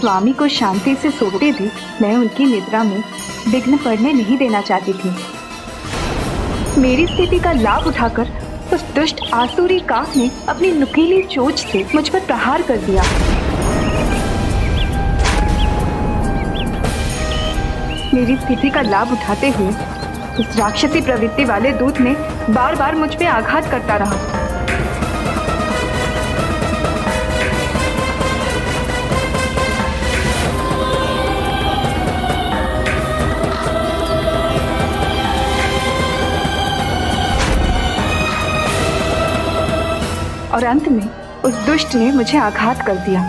स्वामी को शांति से सोते भी मैं उनकी निद्रा में विघ्न पड़ने नहीं देना चाहती थी। मेरी स्थिति का लाभ उठाकर उस दुष्ट आसुरी काक ने अपनी नुकीली चोंच से मुझ पर प्रहार कर दिया। मेरी स्थिति का लाभ उठाते हुए उस राक्षसी प्रवृत्ति वाले दूत ने बार बार मुझ पे आघात करता रहा। और अंत में उस दुष्ट ने मुझे आघात कर दिया।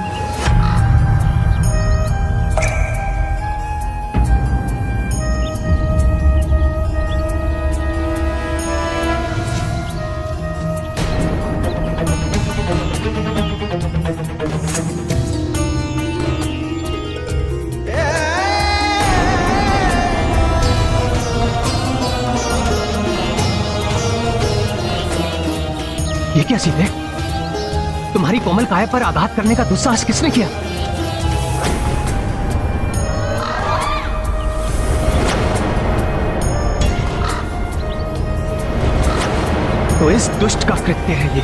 ये क्या सीधे? तुम्हारी कोमल काया पर आघात करने का दुस्साहस किसने किया? तो इस दुष्ट का कृत्य है ये।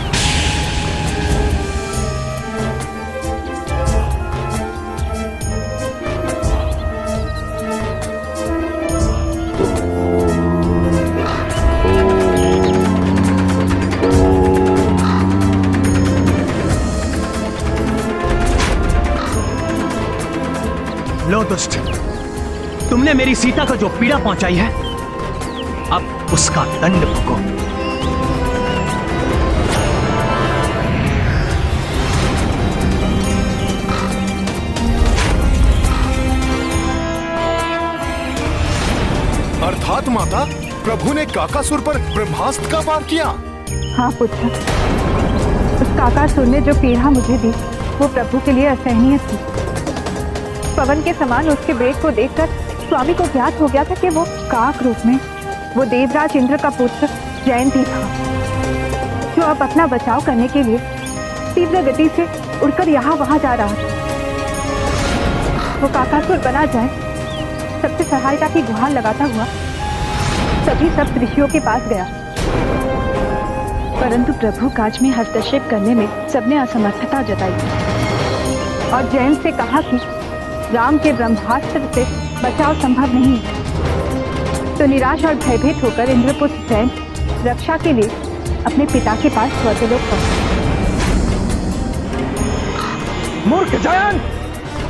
लो दुष्ट, तुमने मेरी सीता को जो पीड़ा पहुंचाई है, अब उसका दंड भोगो। अर्थात माता, प्रभु ने काकासुर पर ब्रह्मास्त्र का वार किया। हाँ पुत्र, उस काकासुर ने जो पीड़ा मुझे दी वो प्रभु के लिए असहनीय थी। पवन के समान उसके वेग को देखकर स्वामी को ज्ञात हो गया था कि वो काक रूप में वो देवराज इंद्र का पुत्र जयंती था, जो अब अपना बचाव करने के लिए तीव्र गति से उड़कर यहाँ वहां जा रहा था। वो काकासुर बना जाए, सबसे सहायता की गुहार लगाता हुआ सभी सब ऋषियों के पास गया, परंतु प्रभु काज में हस्तक्षेप करने में सबने असमर्थता जताई और जयंत से कहा कि राम के ब्रह्मास्त्र से बचाव संभव नहीं है। तो निराश और भयभीत होकर इंद्रपुत्र जयंत रक्षा के लिए अपने पिता के पास स्वर्गलोक पहुंचा। मूर्ख जयंत,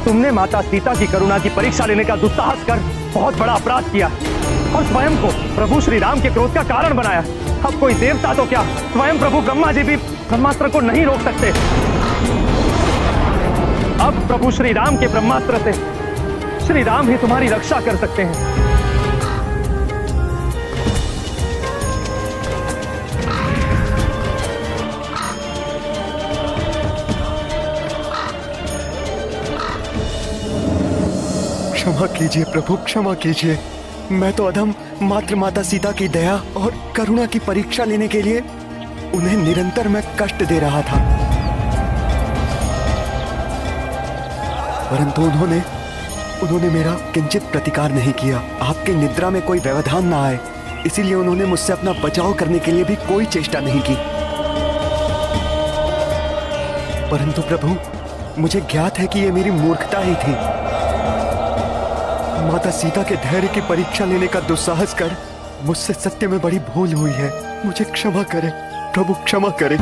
तुमने माता सीता की करुणा की परीक्षा लेने का दुस्साहस कर बहुत बड़ा अपराध किया और स्वयं को प्रभु श्री राम के क्रोध का कारण बनाया। अब कोई देवता तो क्या, स्वयं प्रभु ब्रह्मा जी भी ब्रह्मास्त्र को नहीं रोक सकते। अब प्रभु श्री राम के ब्रह्मास्त्र से श्री राम ही तुम्हारी रक्षा कर सकते हैं। क्षमा कीजिए प्रभु, क्षमा कीजिए। मैं तो अधम मात्र माता सीता की दया और करुणा की परीक्षा लेने के लिए उन्हें निरंतर मैं कष्ट दे रहा था, परंतु उन्होंने मेरा किंचित प्रतिकार नहीं किया। आपके निद्रा में कोई व्यवधान ना आए, इसीलिए उन्होंने मुझसे अपना बचाव करने के लिए भी कोई चेष्टा नहीं की। परंतु प्रभु, मुझे ज्ञात है कि यह मेरी मूर्खता ही थी। माता सीता के धैर्य की परीक्षा लेने का दुस्साहस कर मुझसे सत्य में बड़ी भूल हुई है। मुझे क्षमा करें प्रभु, क्षमा करें।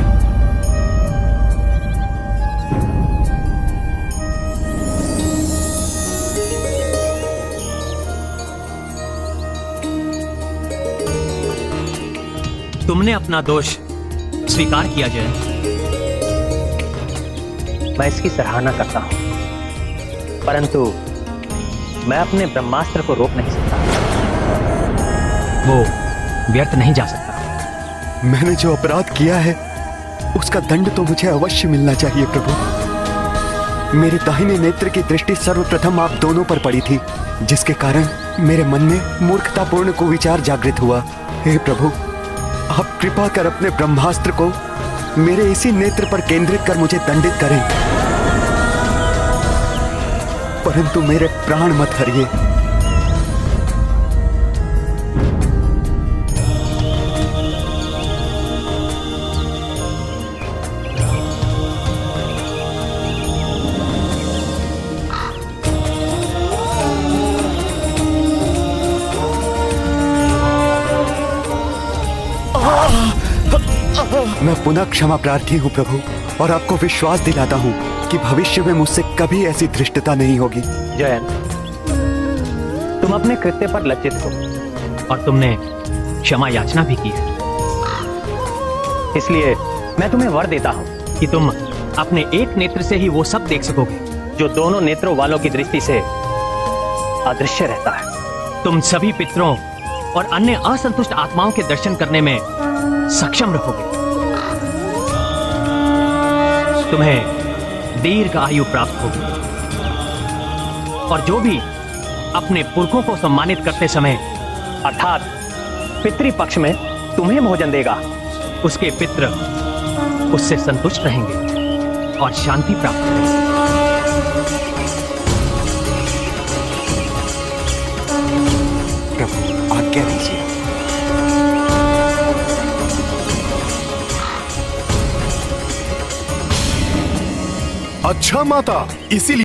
तुमने अपना दोष स्वीकार किया जयंत, मैं इसकी सराहना करता हूं, परंतु मैं अपने ब्रह्मास्त्र को रोक नहीं सकता। वो व्यर्थ नहीं जा सकता। मैंने जो अपराध किया है उसका दंड तो मुझे अवश्य मिलना चाहिए प्रभु। मेरे दाहिने नेत्र की दृष्टि सर्वप्रथम आप दोनों पर पड़ी थी, जिसके कारण मेरे मन में मूर्खतापूर्ण कुविचार जागृत हुआ। हे प्रभु, आप कृपा कर अपने ब्रह्मास्त्र को मेरे इसी नेत्र पर केंद्रित कर मुझे दंडित करें। परंतु मेरे प्राण मत हरिए। मैं पुनः क्षमा प्रार्थी हूँ प्रभु, और आपको विश्वास दिलाता हूँ कि भविष्य में मुझसे कभी ऐसी धृष्टता नहीं होगी। जयंत, तुम अपने कृत्य पर लज्जित हो और तुमने क्षमा याचना भी की है, इसलिए मैं तुम्हें वर देता हूँ कि तुम अपने एक नेत्र से ही वो सब देख सकोगे जो दोनों नेत्रों वालों की दृष्टि से अदृश्य रहता है। तुम सभी पितरों और अन्य असंतुष्ट आत्माओं के दर्शन करने में सक्षम रहोगे। तुम्हें दीर्घ आयु प्राप्त होगी, और जो भी अपने पुरखों को सम्मानित करते समय अर्थात पितृपक्ष में तुम्हें भोजन देगा, उसके पितृ उससे संतुष्ट रहेंगे और शांति प्राप्त करेंगे। प्रभु आज्ञा दीजिए। अच्छा माता, इसीलिए